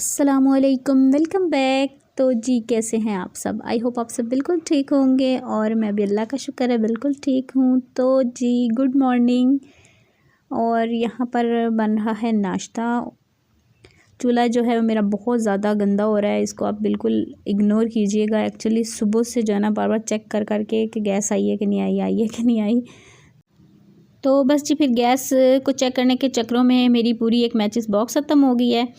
अस्सलामुअलैकुम, welcome back. तो जी कैसे हैं आप सब? आई होप आप सब बिल्कुल ठीक होंगे और मैं भी अल्लाह का शुक्र है बिल्कुल ठीक हूँ। तो जी गुड मॉर्निंग। और यहाँ पर बन रहा है नाश्ता। चूल्हा जो है वो मेरा बहुत ज़्यादा गंदा हो रहा है, इसको आप बिल्कुल इग्नोर कीजिएगा। एक्चुअली सुबह से जो है ना बार बार चेक कर करके कि गैस आई है कि नहीं आई, आई है कि नहीं आई। तो बस जी फिर गैस को चेक करने के चक्रों में मेरी पूरी एक मैचिस बॉक्स ख़त्म हो गई है।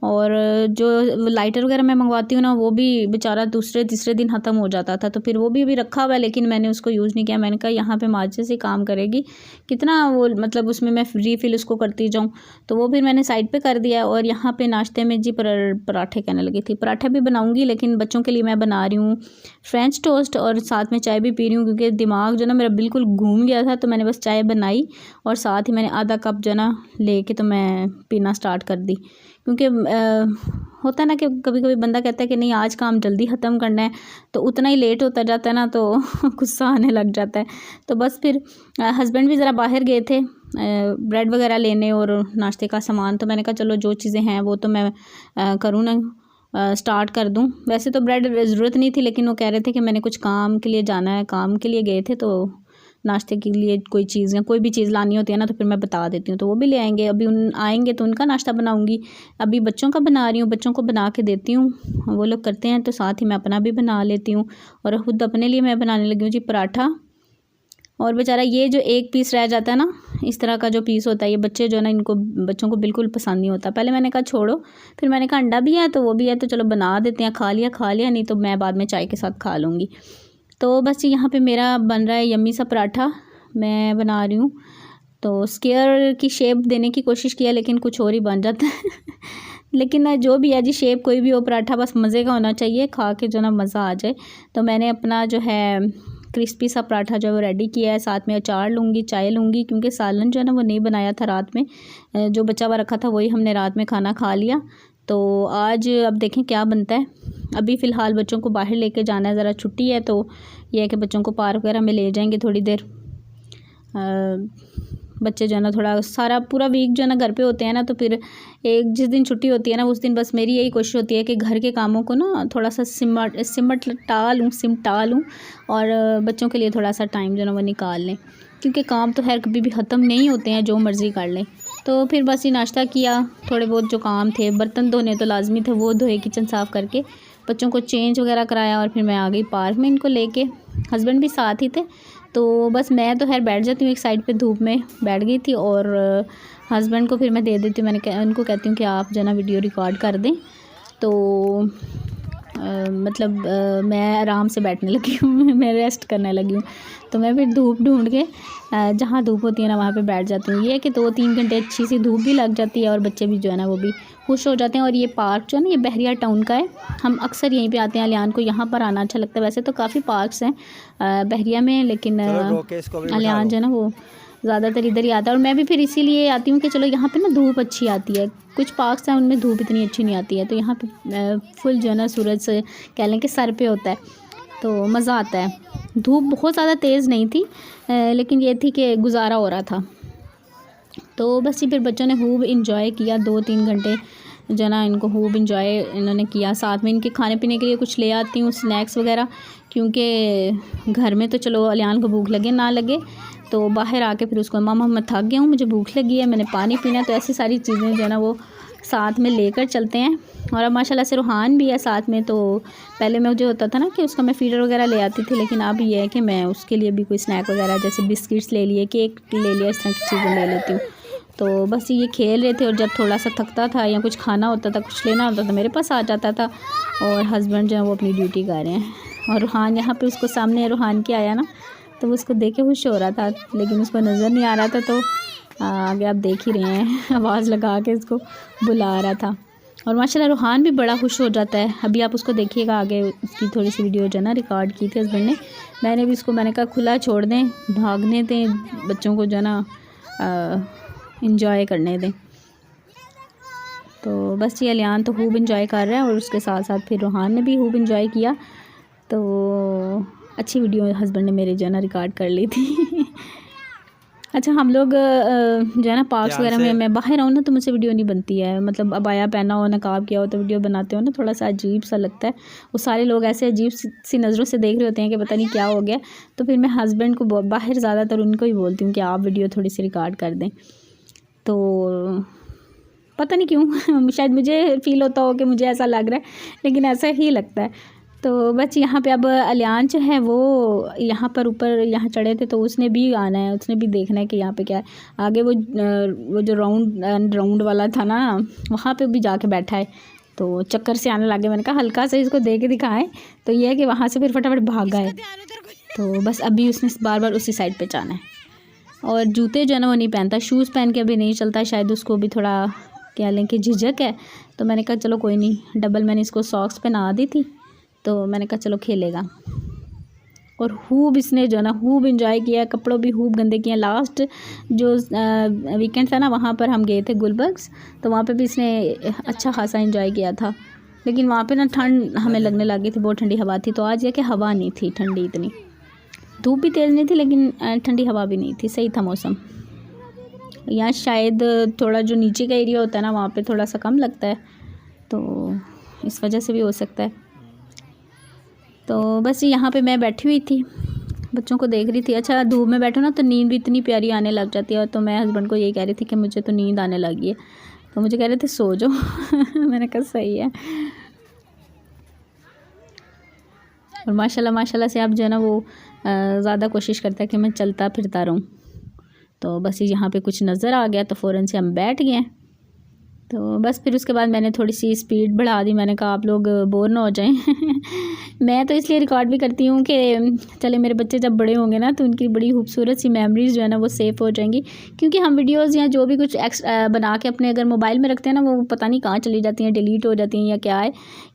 और जो लाइटर वगैरह मैं मंगवाती हूँ ना वो भी बेचारा दूसरे तीसरे दिन ख़त्म हो जाता था, तो फिर वो भी अभी रखा हुआ है, लेकिन मैंने उसको यूज़ नहीं किया। मैंने कहा यहाँ पे माचिस ही काम करेगी, कितना वो मतलब उसमें मैं रीफ़िल उसको करती जाऊँ, तो वो फिर मैंने साइड पे कर दिया। और यहाँ पे नाश्ते में जी पराठे कहने लगी थी, पराठे भी बनाऊँगी लेकिन बच्चों के लिए मैं बना रही हूँ फ्रेंच टोस्ट और साथ में चाय भी पी रही हूँ, क्योंकि दिमाग जो ना मेरा बिल्कुल घूम गया था। तो मैंने बस चाय बनाई और साथ ही मैंने आधा कप जो ना लेके तो मैं पीना स्टार्ट कर दी, क्योंकि होता है ना कि कभी कभी बंदा कहता है कि नहीं आज काम जल्दी ख़त्म करना है, तो उतना ही लेट होता जाता है ना तो गुस्सा आने लग जाता है। तो बस फिर हस्बैंड भी ज़रा बाहर गए थे ब्रेड वगैरह लेने और नाश्ते का सामान, तो मैंने कहा चलो जो चीज़ें हैं वो तो मैं करूँ ना स्टार्ट कर दूं। वैसे तो ब्रेड ज़रूरत नहीं थी, लेकिन वो कह रहे थे कि मैंने कुछ काम के लिए जाना है, काम के लिए गए थे, तो नाश्ते के लिए कोई चीज़ या कोई भी चीज़ लानी होती है ना तो फिर मैं बता देती हूँ, तो वो भी ले आएंगे। अभी उन आएंगे तो उनका नाश्ता बनाऊँगी। अभी बच्चों का बना रही हूँ, बच्चों को बना के देती हूँ, वो लोग करते हैं तो साथ ही मैं अपना भी बना लेती हूँ। और ख़ुद अपने लिए मैं बनाने लगी हूँ जी पराठा। और बेचारा ये जो एक पीस रह जाता है ना, इस तरह का जो पीस होता है, ये बच्चे जो है ना इनको बच्चों को बिल्कुल पसंद नहीं होता। पहले मैंने कहा छोड़ो, फिर मैंने कहा अंडा भी है तो वो भी है तो चलो बना देते हैं, खा लिया नहीं तो मैं बाद में चाय के साथ खा लूँगी। तो बस यहाँ पे मेरा बन रहा है यम्मी सा पराठा, मैं बना रही हूँ। तो स्क्वायर की शेप देने की कोशिश किया लेकिन कुछ और ही बन जाता है लेकिन जो भी है जी शेप कोई भी हो, पराठा बस मज़े का होना चाहिए, खा के जो ना मज़ा आ जाए। तो मैंने अपना जो है क्रिस्पी सा पराठा जो है वो रेडी किया है, साथ में अचार लूँगी, चाय लूँगी, क्योंकि सालन जो है ना वो नहीं बनाया था रात में, जो बचा हुआ रखा था वही हमने रात में खाना खा लिया। तो आज अब देखें क्या बनता है। अभी फ़िलहाल बच्चों को बाहर लेके जाना है, ज़रा छुट्टी है तो यह है कि बच्चों को पार्क वगैरह में ले जाएंगे थोड़ी देर। बच्चे जो है ना थोड़ा सारा पूरा वीक जो है ना घर पे होते हैं ना, तो फिर एक जिस दिन छुट्टी होती है ना उस दिन बस मेरी यही कोशिश होती है कि घर के कामों को ना थोड़ा सा सिमटा लूँ और बच्चों के लिए थोड़ा सा टाइम जो है ना वो निकाल लें, क्योंकि काम तो खैर कभी भी ख़त्म नहीं होते हैं जो मर्ज़ी कर लें। तो फिर बस ये नाश्ता किया, थोड़े बहुत जो काम थे, बर्तन धोने तो लाजमी थे वो धोए, किचन साफ़ करके बच्चों को चेंज वगैरह कराया और फिर मैं आ गई पार्क में इनको लेके। हस्बैंड भी साथ ही थे, तो बस मैं तो खैर बैठ जाती हूँ एक साइड पे, धूप में बैठ गई थी और हस्बैंड को फिर मैं दे देती हूँ। उनको कहती हूँ कि आप जो ना वीडियो रिकॉर्ड कर दें, तो मैं आराम से बैठने लगी हूँ मैं रेस्ट करने लगी हूँ। तो मैं फिर धूप ढूंढ के जहाँ धूप होती है ना वहाँ पे बैठ जाती हूँ। ये है कि 2-3 घंटे अच्छी सी धूप भी लग जाती है और बच्चे भी जो है ना वो भी खुश हो जाते हैं। और ये पार्क जो है ना ये बहरिया टाउन का है, हम अक्सर यहीं पे आते हैं, अलियान को यहाँ पर आना अच्छा लगता है। वैसे तो काफ़ी पार्क्स हैं बहरिया में, लेकिन अलियान जो है ना वो ज़्यादातर इधर ही आता है। और मैं भी फिर इसीलिए आती हूँ कि चलो यहाँ पे ना धूप अच्छी आती है। कुछ पार्क्स हैं उनमें धूप इतनी अच्छी नहीं आती है, तो यहाँ पे फुल जो है ना सूरज से कह लें कि सर पे होता है, तो मज़ा आता है। धूप बहुत ज़्यादा तेज़ नहीं थी, लेकिन ये थी कि गुजारा हो रहा था। तो बस ये फिर बच्चों ने खूब इंजॉय किया 2-3 घंटे जो ना, इनको खूब इंजॉय इन्होंने किया। साथ में इनके खाने पीने के लिए कुछ ले आती हूँ स्नैक्स वगैरह, क्योंकि घर में तो चलो अलियान को भूख लगे ना लगे, तो बाहर आके फिर उसको मामा मैं थक गया हूँ, मुझे भूख लगी है, मैंने पानी पीना है, तो ऐसी सारी चीज़ें जो है ना वो साथ में लेकर चलते हैं। और अब माशाल्लाह से रूहान भी है साथ में। तो पहले मुझे होता था ना कि उसका मैं फीडर वगैरह ले आती थी, लेकिन अब ये है कि मैं उसके लिए भी कोई स्नैक वगैरह जैसे बिस्किट्स ले लिए, केक ले लिया, इस तरह की चीज़ें ले लेती हूँ। तो बस ये खेल रहे थे और जब थोड़ा सा थकता था या कुछ खाना होता था, कुछ लेना होता था, मेरे पास आ जाता था। और हस्बैंड जो है वो अपनी ड्यूटी कर रहे हैं और रूहान यहाँ पे उसको सामने रूहान के आया ना तो उसको देख के खुश हो रहा था, लेकिन उसको नज़र नहीं आ रहा था, तो आगे आप देख ही रहे हैं आवाज़ लगा के इसको बुला रहा था। और माशाल्लाह रूहान भी बड़ा खुश हो जाता है। अभी आप उसको देखिएगा आगे, उसकी थोड़ी सी वीडियो जो है ना रिकॉर्ड की थी हस्बैंड ने, मैंने भी उसको मैंने कहा खुला छोड़ दें, भागने दें बच्चों को जो है ना इंजॉय करने दें। तो बस ये अलियान तो खूब इंजॉय कर रहा है और उसके साथ साथ फिर रूहान ने भी खूब इंजॉय किया। तो अच्छी वीडियो हस्बैंड ने मेरे जो है ना रिकॉर्ड कर ली थी अच्छा हम लोग जो है ना पार्क्स वगैरह में मैं बाहर आऊँ ना तो मुझसे वीडियो नहीं बनती है, मतलब अबाया पहना हो नकाब किया हो तो वीडियो बनाते हो ना थोड़ा सा अजीब सा लगता है। वो सारे लोग ऐसे अजीब सी नज़रों से देख रहे होते हैं कि पता नहीं क्या हो गया। तो फिर मैं हस्बैंड को बाहर ज़्यादातर उनको ही बोलती हूँ कि आप वीडियो थोड़ी सी रिकॉर्ड कर दें। तो पता नहीं क्यों शायद मुझे फ़ील होता हो कि मुझे ऐसा लग रहा है, लेकिन ऐसा ही लगता है। तो बस यहाँ पे अब अलियान जो है वो यहाँ पर ऊपर यहाँ चढ़े थे, तो उसने भी आना है, उसने भी देखना है कि यहाँ पे क्या है। आगे वो जो राउंड वाला था ना वहाँ पे भी जाके बैठा है, तो चक्कर से आने लगे। मैंने कहा हल्का से इसको दे के दिखाएं, तो ये है कि वहाँ से फिर फटाफट भागा है। तो बस अभी उसने बार बार उसी साइड पर जाना है। और जूते जो है ना वो नहीं पहनता, शूज़ पहन के अभी नहीं चलता, शायद उसको भी थोड़ा क्या लें कि झिझक है। तो मैंने कहा चलो कोई नहीं, डबल मैंने इसको सॉक्स पहना दी थी, तो मैंने कहा चलो खेलेगा। और खूब इसने जो है ना खूब इंजॉय किया, कपड़ों भी खूब गंदे किए। लास्ट जो वीकेंड था ना वहाँ पर हम गए थे गुलबर्ग्स, तो वहाँ पे भी इसने अच्छा खासा इंजॉय किया था। लेकिन वहाँ पे ना ठंड हमें लगने लगी थी, बहुत ठंडी हवा थी। तो आज ये कि हवा नहीं थी ठंडी इतनी, धूप भी तेज़ नहीं थी लेकिन ठंडी हवा भी नहीं थी, सही था मौसम। यहाँ शायद थोड़ा जो नीचे का एरिया होता है ना वहाँ पे थोड़ा सा कम लगता है, तो इस वजह से भी हो सकता है। तो बस यहाँ पे मैं बैठी हुई थी, बच्चों को देख रही थी। अच्छा धूप में बैठो ना तो नींद भी इतनी प्यारी आने लग जाती है। और तो मैं हस्बैंड को यही कह रही थी कि मुझे तो नींद आने लगी है, तो मुझे कह रहे थे सो जाओ मैंने कहा सही है। और माशाल्लाह से आप जो है ना वो ज़्यादा कोशिश करता है कि मैं चलता फिरता रहूँ। तो बस यहाँ पे कुछ नज़र आ गया तो फ़ौरन से हम बैठ गए। तो बस फिर उसके बाद मैंने थोड़ी सी स्पीड बढ़ा दी, मैंने कहा आप लोग बोर ना हो जाएं मैं तो इसलिए रिकॉर्ड भी करती हूँ कि चले मेरे बच्चे जब बड़े होंगे ना तो उनकी बड़ी खूबसूरत सी मेमोरीज़ जो है ना वो सेफ़ हो जाएंगी। क्योंकि हम वीडियोज़ या जो भी कुछ बना के अपने अगर मोबाइल में रखते हैं ना वो पता नहीं कहाँ चली जाती हैं, डिलीट हो जाती हैं या क्या है,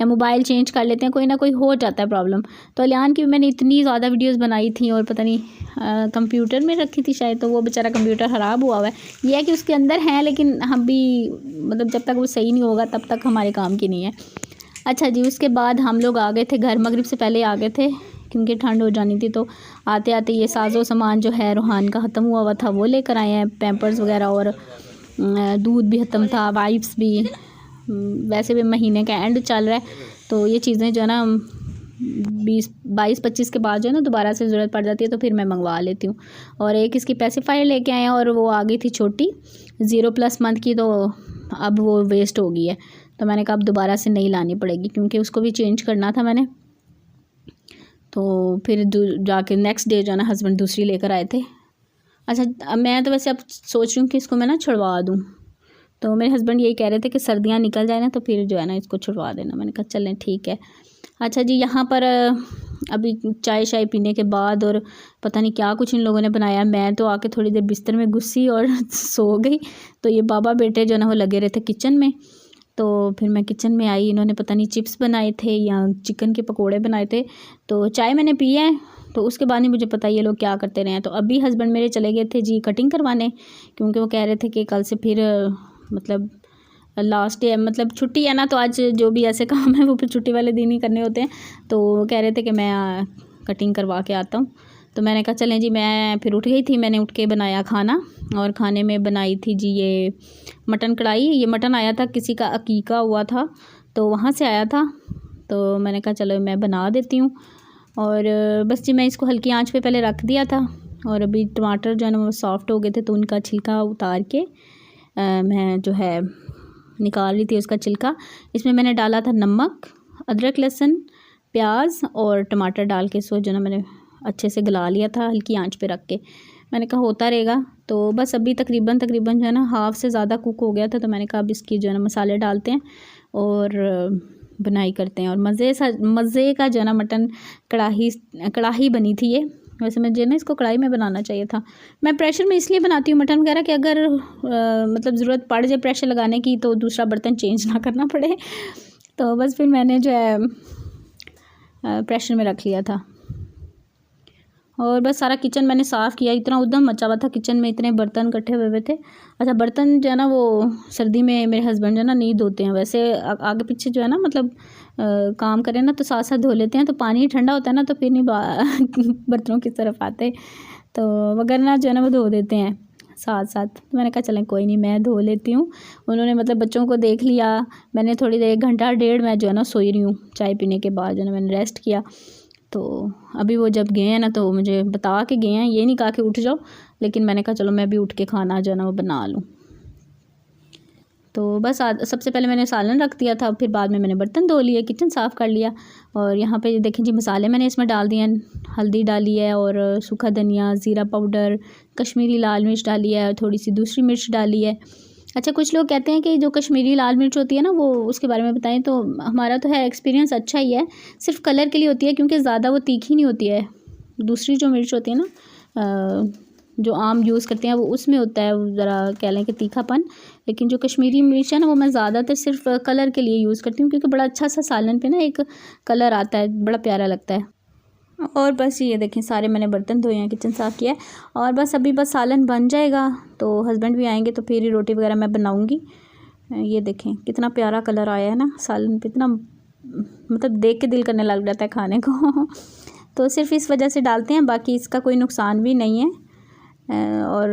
या मोबाइल चेंज कर लेते हैं, कोई ना कोई हो जाता है प्रॉब्लम। तो अलियान की मैंने इतनी ज़्यादा वीडियोज़ बनाई थी और पता नहीं कंप्यूटर में रखी थी शायद, तो वो बेचारा कंप्यूटर ख़राब हुआ है। यह है कि उसके अंदर है, लेकिन हम भी मतलब जब तक वो सही नहीं होगा तब तक हमारे काम की नहीं है। अच्छा जी, उसके बाद हम लोग आ गए थे घर, मगरिब से पहले आ गए थे क्योंकि ठंड हो जानी थी। तो आते आते ये साजो सामान जो है रूहान का ख़त्म हुआ था वो लेकर आए हैं, पैम्पर्स वगैरह, और दूध भी ख़त्म था, वाइप्स भी। वैसे भी महीने का एंड चल रहा है, तो ये चीज़ें जो है ना 22-25 के बाद जो है ना दोबारा से ज़रूरत पड़ जाती है, तो फिर मैं मंगवा लेती हूँ। और एक इसकी पैसिफायर लेके आए हैं, और वो आ गई थी छोटी 0+ मंथ की, तो अब वो वेस्ट हो गई है। तो मैंने कहा अब दोबारा से नई लानी पड़ेगी क्योंकि उसको भी चेंज करना था मैंने। तो फिर जाके नेक्स्ट डे जो है ना हस्बैंड दूसरी लेकर आए थे। अच्छा मैं तो वैसे अब सोच रही हूँ कि इसको मैं ना छुड़वा दूँ, तो मेरे हस्बैंड यही कह रहे थे कि सर्दियाँ निकल जाए ना तो फिर जो है ना इसको छुड़वा देना। मैंने कहा चलें ठीक है। अच्छा जी, यहाँ पर अभी चाय शाय पीने के बाद और पता नहीं क्या कुछ इन लोगों ने बनाया, मैं तो आके थोड़ी देर बिस्तर में घुसी और सो गई। तो ये बाबा बेटे जो है ना वो लगे रहे थे किचन में। तो फिर मैं किचन में आई, इन्होंने पता नहीं चिप्स बनाए थे या चिकन के पकोड़े बनाए थे। तो चाय मैंने पी है, तो उसके बाद नहीं मुझे पता ये लोग क्या करते रहे हैं। तो अभी हस्बैंड मेरे चले गए थे जी कटिंग करवाने, क्योंकि वो कह रहे थे कि कल से फिर मतलब लास्ट डे, मतलब छुट्टी है ना, तो आज जो भी ऐसे काम है वो फिर छुट्टी वाले दिन ही करने होते हैं। तो वो कह रहे थे कि मैं कटिंग करवा के आता हूँ। तो मैंने कहा चलें जी। मैं फिर उठ गई थी, मैंने उठ के बनाया खाना, और खाने में बनाई थी जी ये मटन कढ़ाई। ये मटन आया था, किसी का अकीका हुआ था तो वहाँ से आया था, तो मैंने कहा चलो मैं बना देती हूँ। और बस जी मैं इसको हल्की आंच पे पहले रख दिया था, और अभी टमाटर जो है ना वो सॉफ्ट हो गए थे, तो उनका छिलका उतार के मैं जो है निकाल ली थी उसका छिलका। इसमें मैंने डाला था नमक, अदरक, लहसुन, प्याज और टमाटर डाल के इसको जो ना मैंने अच्छे से गला लिया था हल्की आंच पे रख के। मैंने कहा होता रहेगा। तो बस अभी तकरीबन जो है ना हाफ़ से ज़्यादा कुक हो गया था, तो मैंने कहा अब इसकी जो है ना मसाले डालते हैं और बनाई करते हैं। और मज़े का जो है ना मटन कढ़ाई बनी थी ये। वैसे मुझे ना इसको कढ़ाई में बनाना चाहिए था। मैं प्रेशर में इसलिए बनाती हूँ मटन वगैरह कि अगर मतलब ज़रूरत पड़ जाए प्रेशर लगाने की तो दूसरा बर्तन चेंज ना करना पड़े। तो बस फिर मैंने जो है प्रेशर में रख लिया था। और बस सारा किचन मैंने साफ़ किया, इतना उद्दम मचा हुआ था किचन में, इतने बर्तन इकट्ठे हुए थे। अच्छा बर्तन जो है ना वो सर्दी में मेरे हस्बैंड जो है ना नहीं धोते हैं, वैसे आगे पीछे जो है ना मतलब काम करें ना तो साथ साथ धो लेते हैं। तो पानी ठंडा होता है ना तो फिर नहीं बर्तनों की तरफ आते, तो वगैरह जो है ना वो धो देते हैं। साथ साथ। तो मैंने कहा चलें कोई नहीं, मैं धो लेती हूँ। उन्होंने मतलब बच्चों को देख लिया। मैंने थोड़ी देर, 1 घंटा 1.5 मैं जो है ना सोई रही हूँ। चाय पीने के बाद जो है ना मैंने रेस्ट किया। तो अभी वो जब गए हैं ना तो मुझे बता के गए हैं, ये नहीं कहा कि उठ जाओ, लेकिन मैंने कहा चलो मैं भी उठ के खाना जो है ना वो बना लूँ। तो बस सबसे पहले मैंने सालन रख दिया था, फिर बाद में मैंने बर्तन धो लिए, किचन साफ़ कर लिया। और यहाँ पे देखें जी मसाले मैंने इसमें डाल दिए हैं। हल्दी डाली है और सूखा धनिया, ज़ीरा पाउडर, कश्मीरी लाल मिर्च डाली है और थोड़ी सी दूसरी मिर्च डाली है। अच्छा, कुछ लोग कहते हैं कि जो कश्मीरी लाल मिर्च होती है ना वो, उसके बारे में बताएं। तो हमारा तो है एक्सपीरियंस अच्छा ही है, सिर्फ कलर के लिए होती है, क्योंकि ज़्यादा वो तीखी नहीं होती है। दूसरी जो मिर्च होती है ना जो आम यूज़ करते हैं वो, उसमें होता है ज़रा कह लें कि तीखापन। लेकिन जो कश्मीरी मिर्च है ना वो मैं ज़्यादातर सिर्फ कलर के लिए यूज़ करती हूँ, क्योंकि बड़ा अच्छा सा सालन पे ना एक कलर आता है, बड़ा प्यारा लगता है। और बस ये देखें सारे मैंने बर्तन धोए हैं, किचन साफ़ किया है। और बस अभी बस सालन बन जाएगा तो हस्बैंड भी आएंगे तो फिर ही रोटी वगैरह मैं बनाऊँगी। ये देखें कितना प्यारा कलर आया है ना सालन पे, इतना मतलब देख के दिल करने लग जाता है खाने को। तो सिर्फ इस वजह से डालते हैं, बाकी इसका कोई नुकसान भी नहीं है और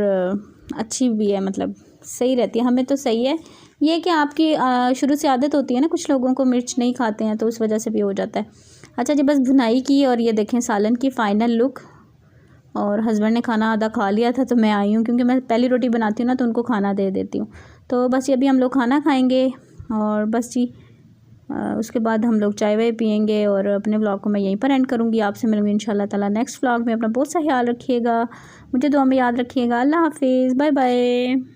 अच्छी भी है, मतलब सही रहती है, हमें तो सही है। ये कि आपकी शुरू से आदत होती है ना, कुछ लोगों को मिर्च नहीं खाते हैं तो उस वजह से भी हो जाता है। अच्छा जी, बस भुनाई की और ये देखें सालन की फ़ाइनल लुक। और हस्बैंड ने खाना आधा खा लिया था तो मैं आई हूँ, क्योंकि मैं पहली रोटी बनाती हूँ ना तो उनको खाना दे देती हूँ। तो बस ये अभी हम लोग खाना खाएँगे और बस जी उसके बाद हम लोग चाय वाय पियेंगे। और अपने व्लॉग को मैं यहीं पर एंड करूँगी। आपसे मिलूँगी इंशाल्लाह ताला नेक्स्ट व्लॉग में। अपना बहुत सा ख्याल रखिएगा, मुझे दुआ में याद रखिएगा। अल्लाह हाफिज़, बाय बाय।